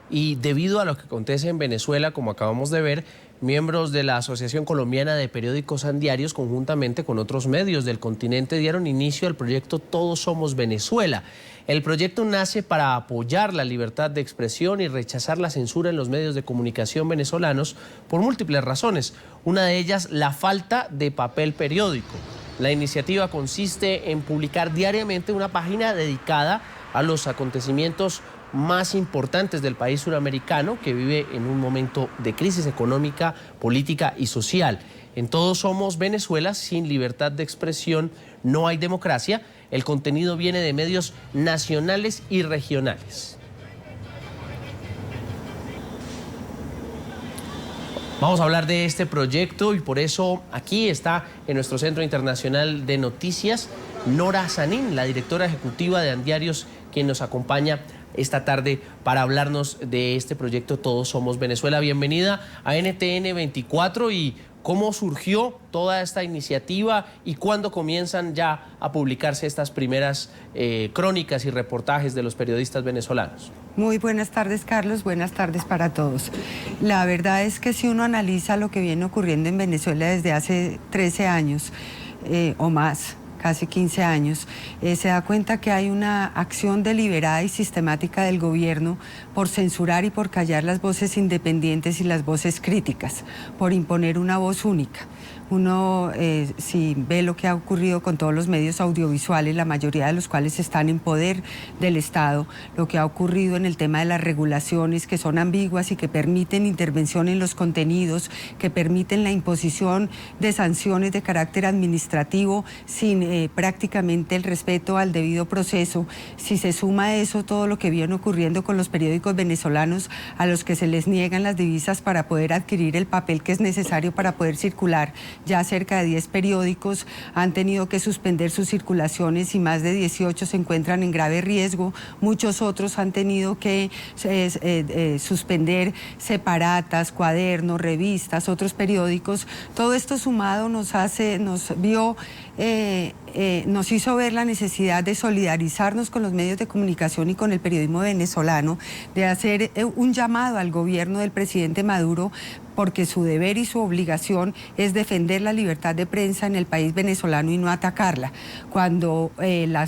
Y debido a lo que acontece en Venezuela, como acabamos de ver, miembros de la Asociación Colombiana de Periódicos and Diarios, conjuntamente con otros medios del continente, dieron inicio al proyecto Todos Somos Venezuela. El proyecto nace para apoyar la libertad de expresión y rechazar la censura en los medios de comunicación venezolanos por múltiples razones. Una de ellas, la falta de papel periódico. La iniciativa consiste en publicar diariamente una página dedicada a los acontecimientos más importantes del país suramericano, que vive en un momento de crisis económica, política y social. En Todos Somos Venezuela, sin libertad de expresión no hay democracia. El contenido viene de medios nacionales y regionales. Vamos a hablar de este proyecto y por eso aquí está en nuestro Centro Internacional de Noticias Nora Sanín, la directora ejecutiva de Andiarios, quien nos acompaña esta tarde para hablarnos de este proyecto Todos Somos Venezuela. Bienvenida a NTN 24 y cómo surgió toda esta iniciativa y cuándo comienzan ya a publicarse estas primeras crónicas y reportajes de los periodistas venezolanos. Muy buenas tardes, Carlos. Buenas tardes para todos. La verdad es que si uno analiza lo que viene ocurriendo en Venezuela desde hace 13 años o más, casi 15 años, se da cuenta que hay una acción deliberada y sistemática del gobierno por censurar y por callar las voces independientes y las voces críticas, por imponer una voz única. Uno, si ve lo que ha ocurrido con todos los medios audiovisuales, la mayoría de los cuales están en poder del Estado, lo que ha ocurrido en el tema de las regulaciones que son ambiguas y que permiten intervención en los contenidos, que permiten la imposición de sanciones de carácter administrativo sin prácticamente el respeto al debido proceso. Si se suma a eso todo lo que viene ocurriendo con los periódicos venezolanos a los que se les niegan las divisas para poder adquirir el papel que es necesario para poder circular, ya cerca de 10 periódicos han tenido que suspender sus circulaciones y más de 18 se encuentran en grave riesgo. Muchos otros han tenido que suspender separatas, cuadernos, revistas, otros periódicos. Todo esto sumado nos hizo ver la necesidad de solidarizarnos con los medios de comunicación y con el periodismo venezolano, de hacer un llamado al gobierno del presidente Maduro, porque su deber y su obligación es defender la libertad de prensa en el país venezolano y no atacarla. Cuando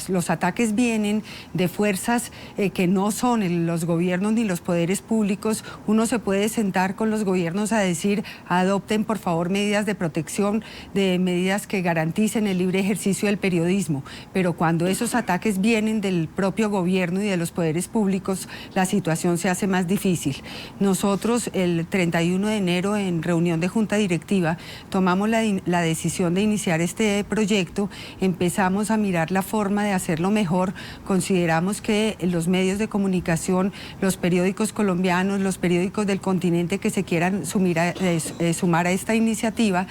los ataques vienen de fuerzas que no son los gobiernos ni los poderes públicos, uno se puede sentar con los gobiernos a decir: adopten por favor medidas de protección, de medidas que garanticen el libre ejercicio del periodismo. Pero cuando esos ataques vienen del propio gobierno y de los poderes públicos, la situación se hace más difícil. Nosotros el 31 de enero, en reunión de junta directiva, tomamos la decisión de iniciar este proyecto. Empezamos a mirar la forma de hacerlo mejor. Consideramos que los medios de comunicación, los periódicos colombianos, los periódicos del continente que se quieran sumar a esta iniciativa,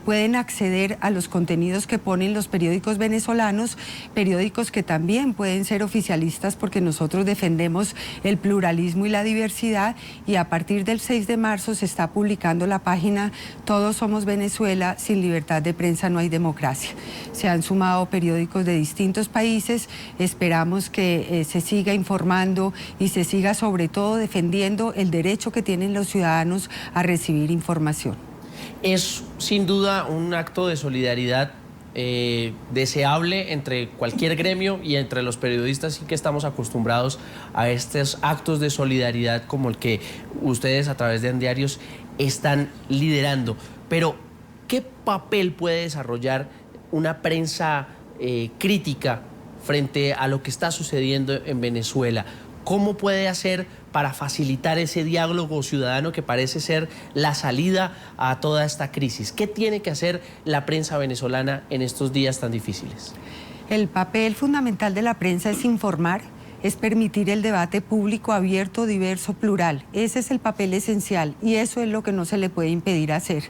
pueden acceder a los contenidos que ponen los periódicos venezolanos, periódicos que también pueden ser oficialistas, porque nosotros defendemos el pluralismo y la diversidad, y a partir del 6 de marzo se está publicando la página Todos Somos Venezuela, sin libertad de prensa no hay democracia. Se han sumado periódicos de distintos países. Esperamos que se siga informando y se siga sobre todo defendiendo el derecho que tienen los ciudadanos a recibir información. Es sin duda un acto de solidaridad deseable entre cualquier gremio y entre los periodistas, y que estamos acostumbrados a estos actos de solidaridad como el que ustedes a través de Andiarios están liderando. Pero, ¿qué papel puede desarrollar una prensa crítica frente a lo que está sucediendo en Venezuela? ¿Cómo puede hacer para facilitar ese diálogo ciudadano que parece ser la salida a toda esta crisis? ¿Qué tiene que hacer la prensa venezolana en estos días tan difíciles? El papel fundamental de la prensa es informar, es permitir el debate público abierto, diverso, plural. Ese es el papel esencial y eso es lo que no se le puede impedir hacer.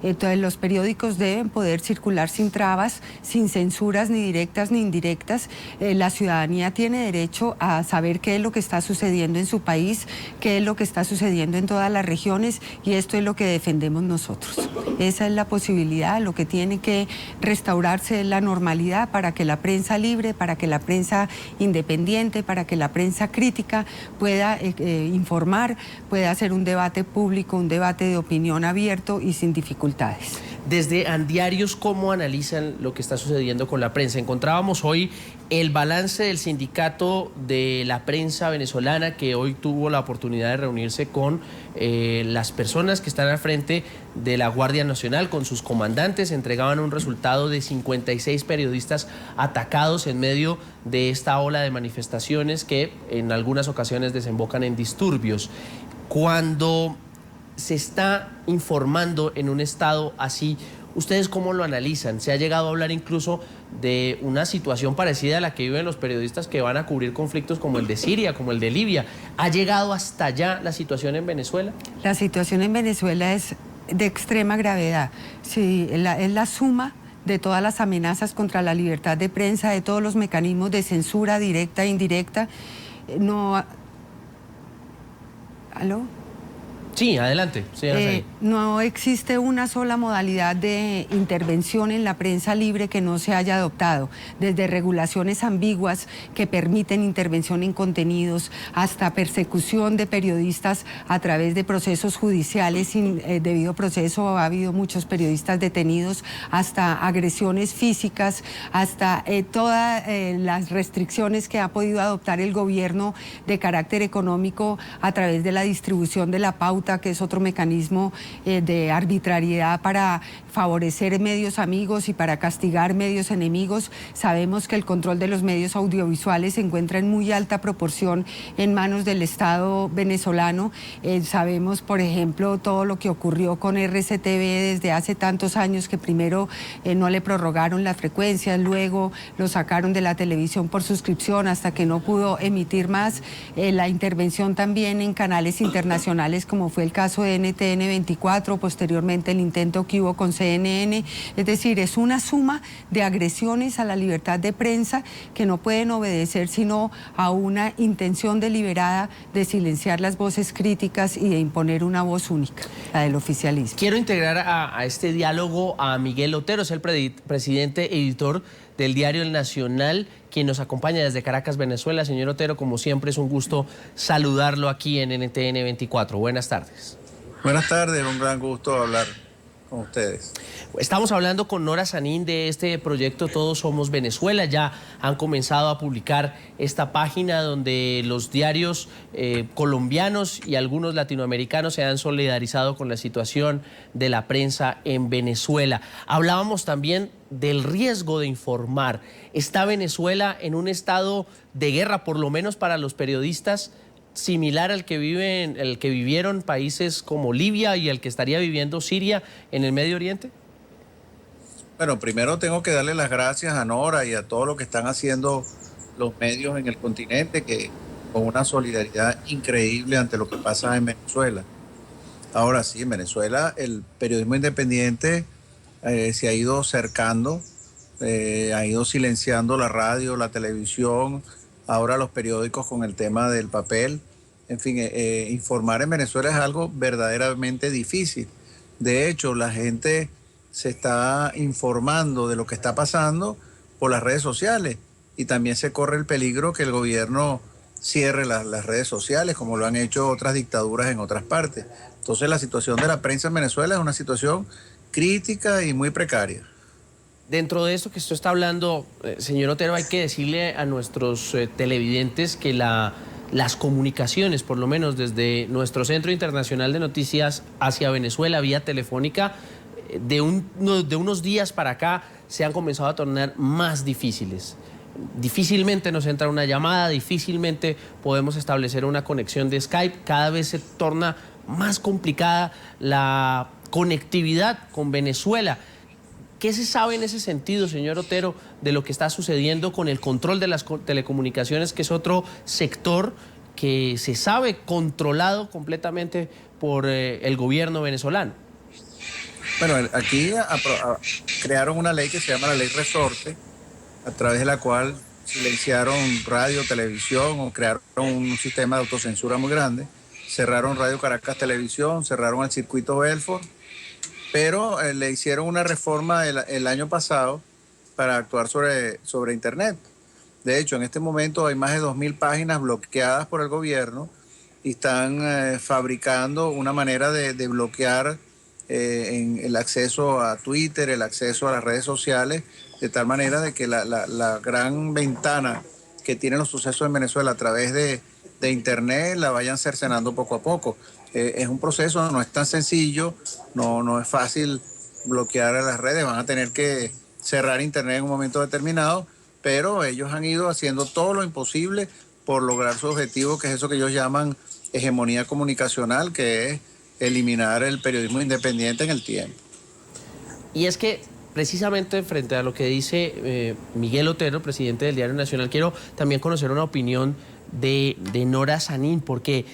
Entonces los periódicos deben poder circular sin trabas, sin censuras ni directas ni indirectas. La ciudadanía tiene derecho a saber qué es lo que está sucediendo en su país, qué es lo que está sucediendo en todas las regiones, y esto es lo que defendemos nosotros. Esa es la posibilidad. Lo que tiene que restaurarse es la normalidad para que la prensa libre, para que la prensa independiente, para para que la prensa crítica pueda informar, pueda hacer un debate público, un debate de opinión abierto y sin dificultades. Desde Andiarios, ¿cómo analizan lo que está sucediendo con la prensa? Encontrábamos hoy el balance del sindicato de la prensa venezolana, que hoy tuvo la oportunidad de reunirse con las personas que están al frente de la Guardia Nacional, con sus comandantes. Entregaban un resultado de 56 periodistas atacados en medio de esta ola de manifestaciones que en algunas ocasiones desembocan en disturbios. Cuando se está informando en un estado así, ¿ustedes cómo lo analizan? Se ha llegado a hablar incluso de una situación parecida a la que viven los periodistas que van a cubrir conflictos como el de Siria, como el de Libia. ¿Ha llegado hasta allá la situación en Venezuela? La situación en Venezuela es de extrema gravedad. Sí, es la suma de todas las amenazas contra la libertad de prensa, de todos los mecanismos de censura directa e indirecta. ¿Aló? Sí, adelante. No existe una sola modalidad de intervención en la prensa libre que no se haya adoptado, desde regulaciones ambiguas que permiten intervención en contenidos hasta persecución de periodistas a través de procesos judiciales sin debido proceso. Ha habido muchos periodistas detenidos, hasta agresiones físicas, hasta todas las restricciones que ha podido adoptar el gobierno de carácter económico a través de la distribución de la pauta, que es otro mecanismo de arbitrariedad para favorecer medios amigos y para castigar medios enemigos. Sabemos que el control de los medios audiovisuales se encuentra en muy alta proporción en manos del Estado venezolano. Sabemos, por ejemplo, todo lo que ocurrió con RCTV desde hace tantos años, que primero no le prorrogaron las frecuencias, luego lo sacaron de la televisión por suscripción hasta que no pudo emitir más. La intervención también en canales internacionales, como fue el caso de NTN 24, posteriormente el intento que hubo con CNN. Es decir, es una suma de agresiones a la libertad de prensa que no pueden obedecer sino a una intención deliberada de silenciar las voces críticas y de imponer una voz única, la del oficialismo. Quiero integrar a este diálogo a Miguel Otero, es el presidente editor del diario El Nacional, quien nos acompaña desde Caracas, Venezuela. Señor Otero, como siempre es un gusto saludarlo aquí en NTN 24. Buenas tardes. Buenas tardes, un gran gusto hablar con ustedes. Estamos hablando con Nora Sanín de este proyecto Todos Somos Venezuela. Ya han comenzado a publicar esta página donde los diarios colombianos y algunos latinoamericanos se han solidarizado con la situación de la prensa en Venezuela. Hablábamos también del riesgo de informar. ¿Está Venezuela en un estado de guerra, por lo menos para los periodistas, similar al que vivieron países como Libia y el que estaría viviendo Siria en el Medio Oriente? Bueno, primero tengo que darle las gracias a Nora y a todo lo que están haciendo los medios en el continente, que con una solidaridad increíble ante lo que pasa en Venezuela. Ahora sí, en Venezuela el periodismo independiente se ha ido cercando, ha ido silenciando la radio, la televisión, ahora los periódicos con el tema del papel. En fin, informar en Venezuela es algo verdaderamente difícil. De hecho, la gente se está informando de lo que está pasando por las redes sociales y también se corre el peligro que el gobierno cierre las redes sociales, como lo han hecho otras dictaduras en otras partes. Entonces, la situación de la prensa en Venezuela es una situación crítica y muy precaria. Dentro de esto que usted está hablando, señor Otero, hay que decirle a nuestros televidentes que las comunicaciones, por lo menos desde nuestro Centro Internacional de Noticias hacia Venezuela, vía telefónica, de unos días para acá se han comenzado a tornar más difíciles. Difícilmente nos entra una llamada, difícilmente podemos establecer una conexión de Skype, cada vez se torna más complicada la conectividad con Venezuela. ¿Qué se sabe en ese sentido, señor Otero, de lo que está sucediendo con el control de las telecomunicaciones, que es otro sector que se sabe controlado completamente por el gobierno venezolano? Bueno, aquí crearon una ley que se llama la Ley Resorte, a través de la cual silenciaron radio, televisión, o crearon un sistema de autocensura muy grande. Cerraron Radio Caracas Televisión, cerraron el circuito Belfort, pero le hicieron una reforma el año pasado para actuar sobre Internet. De hecho, en este momento hay más de 2.000 páginas bloqueadas por el gobierno y están fabricando una manera de bloquear en el acceso a Twitter, el acceso a las redes sociales, de tal manera de que la gran ventana que tienen los sucesos en Venezuela a través de Internet la vayan cercenando poco a poco. Es un proceso, no es tan sencillo, no es fácil bloquear a las redes, van a tener que cerrar Internet en un momento determinado, pero ellos han ido haciendo todo lo imposible por lograr su objetivo, que es eso que ellos llaman hegemonía comunicacional, que es eliminar el periodismo independiente en el tiempo. Y es que precisamente frente a lo que dice Miguel Otero, presidente del Diario Nacional, quiero también conocer una opinión de Nora Sanín, porque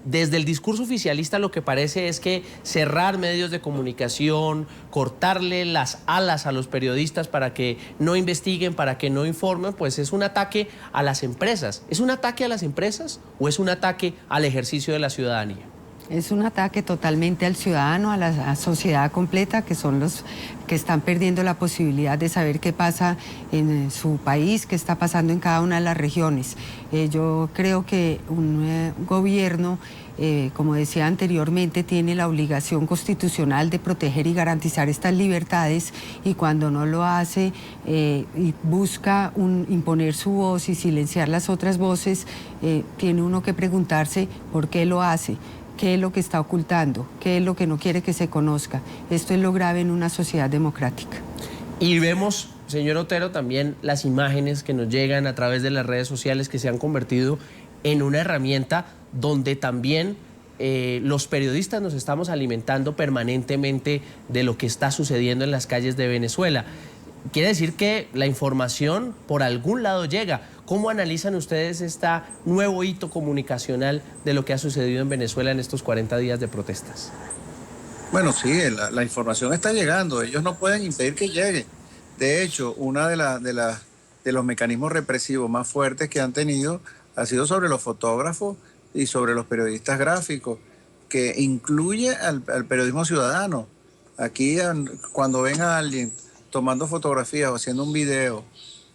desde el discurso oficialista lo que parece es que cerrar medios de comunicación, cortarle las alas a los periodistas para que no investiguen, para que no informen, pues es un ataque a las empresas. ¿Es un ataque a las empresas o es un ataque al ejercicio de la ciudadanía? Es un ataque totalmente al ciudadano, a la sociedad completa, que son los que están perdiendo la posibilidad de saber qué pasa en su país, qué está pasando en cada una de las regiones. Yo creo que un gobierno, como decía anteriormente, tiene la obligación constitucional de proteger y garantizar estas libertades, y cuando no lo hace y busca imponer su voz y silenciar las otras voces, tiene uno que preguntarse por qué lo hace. ¿Qué es lo que está ocultando? ¿Qué es lo que no quiere que se conozca? Esto es lo grave en una sociedad democrática. Y vemos, señor Otero, también las imágenes que nos llegan a través de las redes sociales que se han convertido en una herramienta donde también los periodistas nos estamos alimentando permanentemente de lo que está sucediendo en las calles de Venezuela. Quiere decir que la información por algún lado llega. ¿Cómo analizan ustedes este nuevo hito comunicacional de lo que ha sucedido en Venezuela en estos 40 días de protestas? Bueno, sí, la información está llegando, ellos no pueden impedir que llegue. De hecho, uno de los mecanismos represivos más fuertes que han tenido ha sido sobre los fotógrafos y sobre los periodistas gráficos, que incluye al periodismo ciudadano. Aquí, cuando ven a alguien tomando fotografías o haciendo un video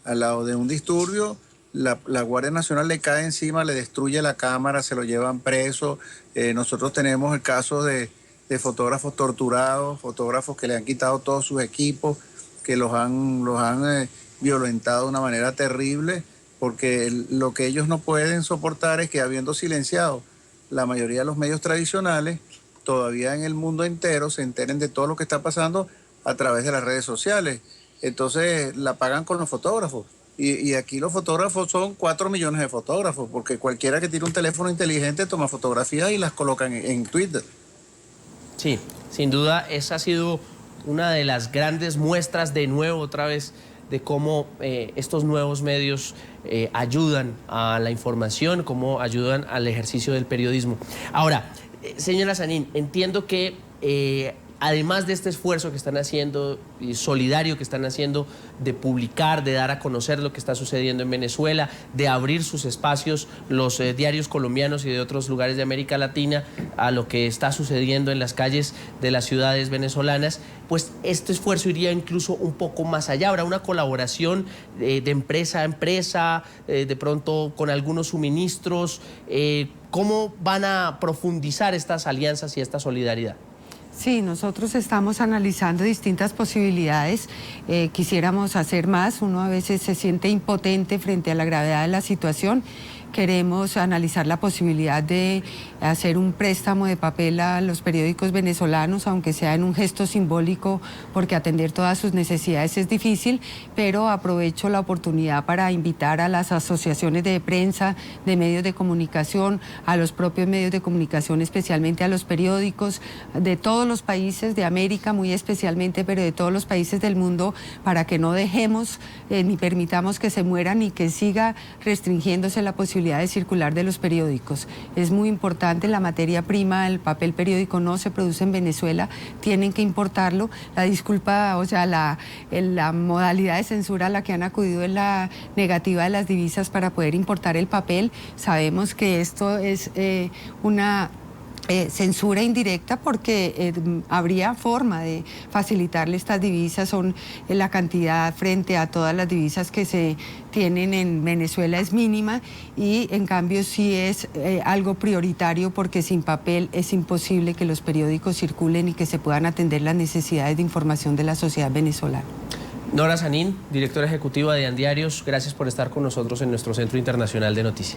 al lado de un disturbio, la Guardia Nacional le cae encima, le destruye la cámara, se lo llevan preso. Nosotros tenemos el caso de fotógrafos torturados, fotógrafos que le han quitado todos sus equipos, que los han violentado de una manera terrible, porque lo que ellos no pueden soportar es que, habiendo silenciado la mayoría de los medios tradicionales, todavía en el mundo entero se enteren de todo lo que está pasando a través de las redes sociales. Entonces la pagan con los fotógrafos. Y aquí los fotógrafos son 4 millones de fotógrafos, porque cualquiera que tire un teléfono inteligente toma fotografías y las coloca en Twitter. Sí, sin duda esa ha sido una de las grandes muestras, de nuevo otra vez, de cómo estos nuevos medios ayudan a la información, cómo ayudan al ejercicio del periodismo. Ahora, señora Sanín, entiendo que además de este esfuerzo que están haciendo y solidario que están haciendo de publicar, de dar a conocer lo que está sucediendo en Venezuela, de abrir sus espacios, los diarios colombianos y de otros lugares de América Latina, a lo que está sucediendo en las calles de las ciudades venezolanas, pues este esfuerzo iría incluso un poco más allá. Habrá una colaboración de empresa a empresa, de pronto con algunos suministros. ¿Cómo van a profundizar estas alianzas y esta solidaridad? Sí, nosotros estamos analizando distintas posibilidades. Quisiéramos hacer más. Uno a veces se siente impotente frente a la gravedad de la situación. Queremos analizar la posibilidad de hacer un préstamo de papel a los periódicos venezolanos, aunque sea en un gesto simbólico, porque atender todas sus necesidades es difícil, pero aprovecho la oportunidad para invitar a las asociaciones de prensa, de medios de comunicación, a los propios medios de comunicación, especialmente a los periódicos de todos los países de América, muy especialmente, pero de todos los países del mundo, para que no dejemos ni permitamos que se mueran y que siga restringiéndose la posibilidad de circular de los periódicos. Es muy importante, la materia prima, el papel periódico no se produce en Venezuela, tienen que importarlo. La disculpa, o sea, la modalidad de censura a la que han acudido es la negativa de las divisas para poder importar el papel. Sabemos que esto es una censura indirecta porque habría forma de facilitarle estas divisas. La cantidad frente a todas las divisas que se tienen en Venezuela es mínima y en cambio sí es algo prioritario porque sin papel es imposible que los periódicos circulen y que se puedan atender las necesidades de información de la sociedad venezolana. Nora Sanín, directora ejecutiva de Andiarios, gracias por estar con nosotros en nuestro Centro Internacional de Noticias.